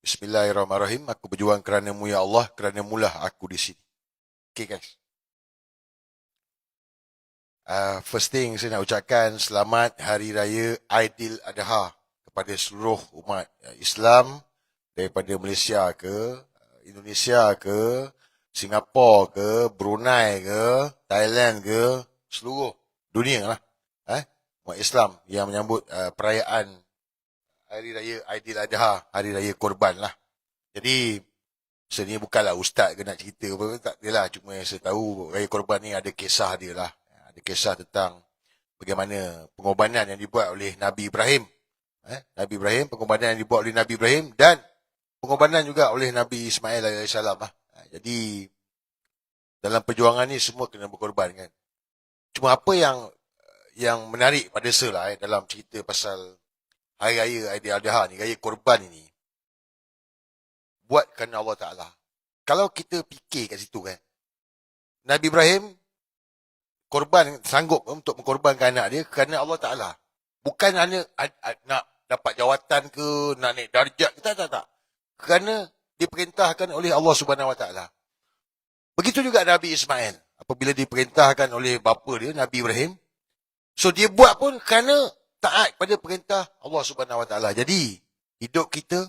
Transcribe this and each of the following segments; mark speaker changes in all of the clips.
Speaker 1: Bismillahirrahmanirrahim. Aku berjuang kerana-Mu ya Allah, kerana mulah aku di sini. Okay guys. First thing saya nak ucapkan selamat Hari Raya Aidiladha kepada seluruh umat Islam daripada Malaysia ke, Indonesia ke, Singapura ke, Brunei ke, Thailand ke, seluruh dunia lah. Umat Islam yang menyambut perayaan Hari Raya Aidiladha, Hari Raya Korban lah. Jadi, saya ni bukanlah ustaz ke nak cerita apa, tak adalah. Cuma saya tahu Raya Korban ni ada kisah dia lah. Ada kisah tentang bagaimana pengorbanan yang dibuat oleh Nabi Ibrahim. Nabi Ibrahim, pengorbanan yang dibuat oleh Nabi Ibrahim dan pengorbanan juga oleh Nabi Ismail AS lah. Jadi, dalam perjuangan ni semua kena berkorban kan. Cuma apa yang menarik pada saya lah dalam cerita pasal Hari Raya Aidiladha ni, Raya Korban ini, buat kerana Allah Ta'ala. Kalau kita fikir kat situ kan, Nabi Ibrahim korban, sanggup untuk mengkorbankan anak dia kerana Allah Ta'ala. Bukan hanya nak dapat jawatan ke, nak naik darjat ke, tak. Kerana diperintahkan oleh Allah Subhanahu Wa Ta'ala. Begitu juga Nabi Ismail. Apabila diperintahkan oleh bapa dia, Nabi Ibrahim, so dia buat pun kerana taat pada perintah Allah Subhanahu Wa Ta'ala. Jadi, hidup kita,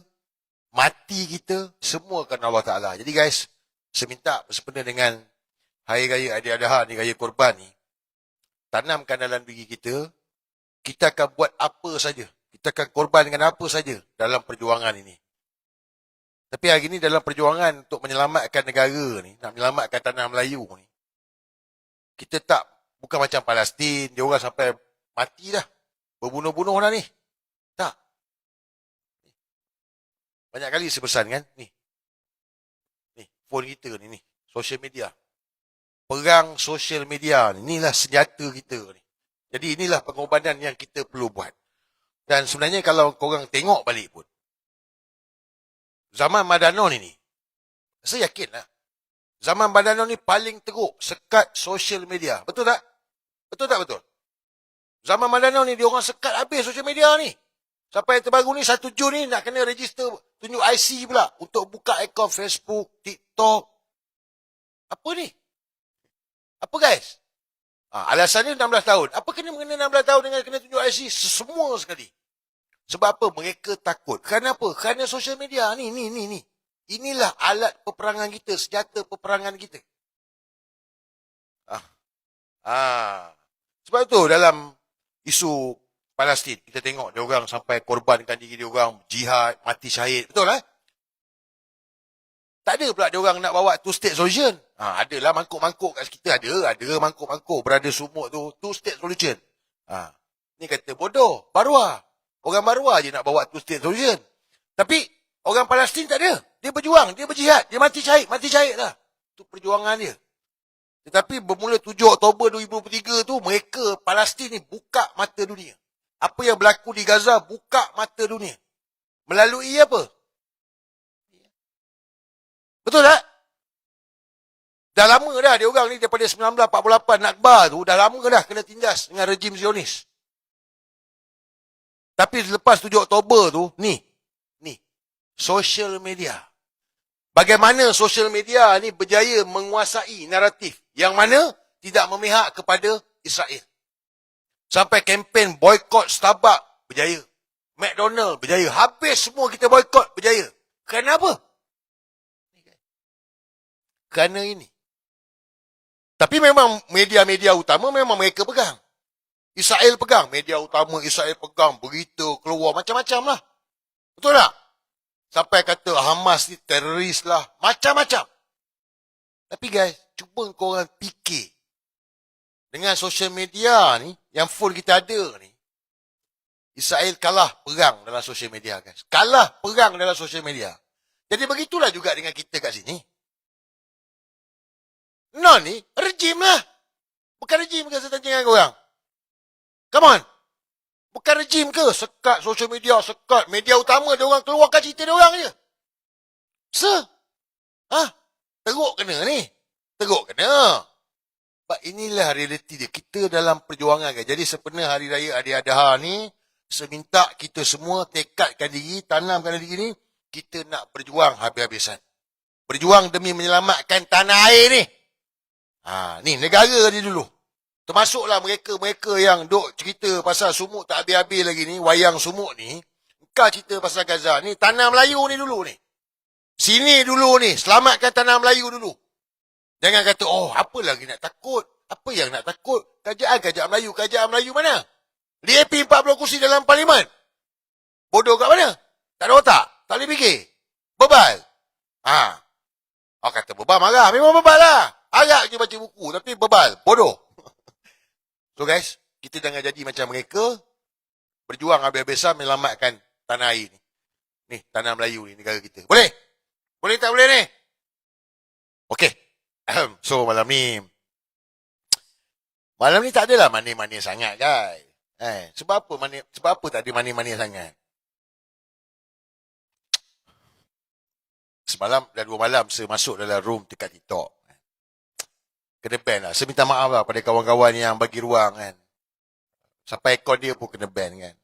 Speaker 1: mati kita, semua kerana Allah Ta'ala. Jadi guys, saya minta bersempena dengan Hari Raya Aidiladha ni, Raya Korban ni, tanamkan dalam diri kita, kita akan buat apa saja. Kita akan korban dengan apa saja dalam perjuangan ini. Tapi hari ini dalam perjuangan untuk menyelamatkan negara ni, nak menyelamatkan tanah Melayu ni, kita tak, bukan macam Palestin, dia orang sampai mati dah. Berbunuh-bunuh dah ni. Tak. Banyak kali saya pesan kan, ni, phone kita ni, social media. Perang social media ni, inilah senjata kita ni. Jadi inilah pengorbanan yang kita perlu buat. Dan sebenarnya kalau korang tengok balik pun, zaman Madanon ini, saya yakin lah, zaman Madanon ni paling teruk sekat social media. Betul tak? Betul tak betul? Zaman Madanon ni, dia orang sekat habis social media ni. Sampai yang terbaru ni, 1 Jun ni nak kena register, tunjuk IC pula untuk buka akaun Facebook, TikTok. Apa ni? Apa guys? Alasannya 16 tahun. Apa kena mengenai 16 tahun dengan kena tunjuk IC? Semua sekali. Sebab apa? Mereka takut. Kerana apa? Kerana social media ni. Inilah alat peperangan kita, senjata peperangan kita. Sebab itu dalam isu Palestin, kita tengok dia orang sampai korbankan diri dia orang, jihad, mati syahid. Betul lah? Tak ada pula dia orang nak bawa two state solution. Adalah mangkuk-mangkuk kat kita, ada mangkuk-mangkuk berada sumuk tu, two state solution. Ni kata bodoh, Barua. Orang Barua je nak bawa two state solution. Tapi orang Palestin tak ada. Dia berjuang, dia berjihad, dia mati syahid lah. Itu perjuangan dia. Tetapi bermula 7 Oktober 2023 tu, mereka Palestin ni buka mata dunia. Apa yang berlaku di Gaza buka mata dunia. Melalui apa? Betul tak? Dah lama dah dia orang ni daripada 1948 Nakba tu, dah lama dah kena tindas dengan rejim Zionis. Tapi selepas 7 Oktober tu, ni, social media. Bagaimana social media ni berjaya menguasai naratif yang mana tidak memihak kepada Israel. Sampai kempen boykot Starbucks berjaya. McDonald berjaya. Habis semua kita boykot berjaya. Kenapa? Kerana ini. Tapi memang media-media utama memang mereka pegang. Israel pegang. Media utama Israel pegang. Berita keluar macam-macam lah. Betul tak? Sampai kata Hamas ni teroris lah. Macam-macam. Tapi guys, cuba korang fikir. Dengan social media ni, yang phone kita ada ni, Israel kalah perang dalam social media guys. Kalah perang dalam social media. Jadi begitulah juga dengan kita kat sini. Ni, rejim lah. Bukan rejim ke saya tanya dengan korang? Come on. Bukan rejim ke? Sekat social media, sekat media utama, dia orang keluarkan cerita dia orang je. Teruk kena ni. Teruk kena. Sebab inilah realiti dia. Kita dalam perjuangan kan. Jadi sebenarnya Hari Raya Aidiladha ni, saya minta kita semua tekadkan diri, tanamkan diri ni, kita nak berjuang habis-habisan. Berjuang demi menyelamatkan tanah air ni. Ni negara dia dulu. Termasuklah mereka yang duk cerita pasal sumuk tak habis-habis lagi ni, wayang sumuk ni. Kau cerita pasal Gaza ni, tanah Melayu ni dulu ni. Sini dulu ni, selamatkan tanah Melayu dulu. Jangan kata, apa lagi nak takut? Apa yang nak takut? Kerajaan Melayu mana? DAP 40 kursi dalam parlimen. Bodoh kat mana? Tak ada otak? Tak boleh fikir? Bebal? Kata bebal marah. Memang bebal lah. Agak je baca buku, tapi bebal. Bodoh. So guys, kita jangan jadi macam mereka. Berjuang habis-habisan menyelamatkan tanah air ni. Ni, tanah Melayu ni, negara kita. Boleh? Boleh tak boleh ni? Okey. So malam ni tak adalah manis-manis sangat guys. Sebab apa tak ada manis-manis sangat? Semalam dah 2 malam saya masuk dalam room dekat TikTok. Kena ban lah. Saya minta maaf lah pada kawan-kawan yang bagi ruang kan. Sampai akun dia pun kena ban kan.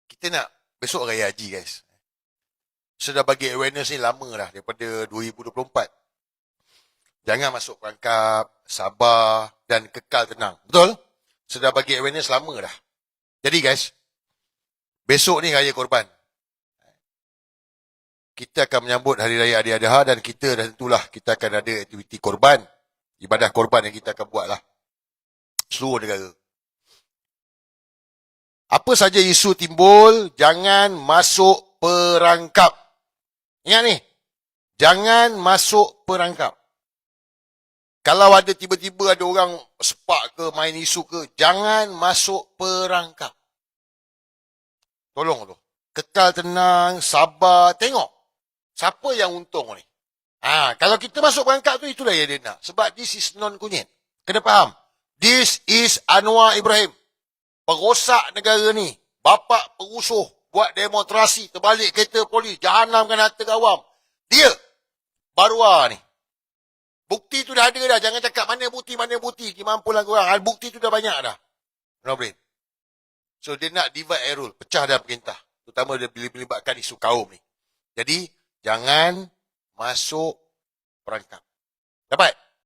Speaker 1: Kita nak besok Raya Haji guys. Saya dah bagi awareness ni lama dah. Daripada 2024. Jangan masuk perangkap, sabar dan kekal tenang. Betul? Saya dah bagi awareness lama dah. Jadi guys, besok ni Raya Korban. Kita akan menyambut Hari Raya Adha dan kita dah tentulah kita akan ada aktiviti korban. Ibadah korban yang kita akan buat lah. Seluruh negara. Apa saja isu timbul, jangan masuk perangkap. Ingat ni. Jangan masuk perangkap. Kalau ada tiba-tiba ada orang sepak ke, main isu ke, jangan masuk perangkap. Tolong tu. Kekal tenang, sabar, tengok. Siapa yang untung ni? Kalau kita masuk perangkap tu, itulah yang dia nak. Sebab this is non-kunyit. Kena faham. This is Anwar Ibrahim. Perosak negara ni. Bapak perusuh. Buat demonstrasi. Terbalik kereta polis. Jahanamkan harta awam. Dia. Barua ni. Bukti tu dah ada dah. Jangan cakap mana bukti. Dia mampulah korang. Bukti tu dah banyak dah. No brain. So dia nak divide and rule. Pecah dah perintah. Terutama dia melibatkan isu kaum ni. Jadi, jangan masuk perangkap. Dapat?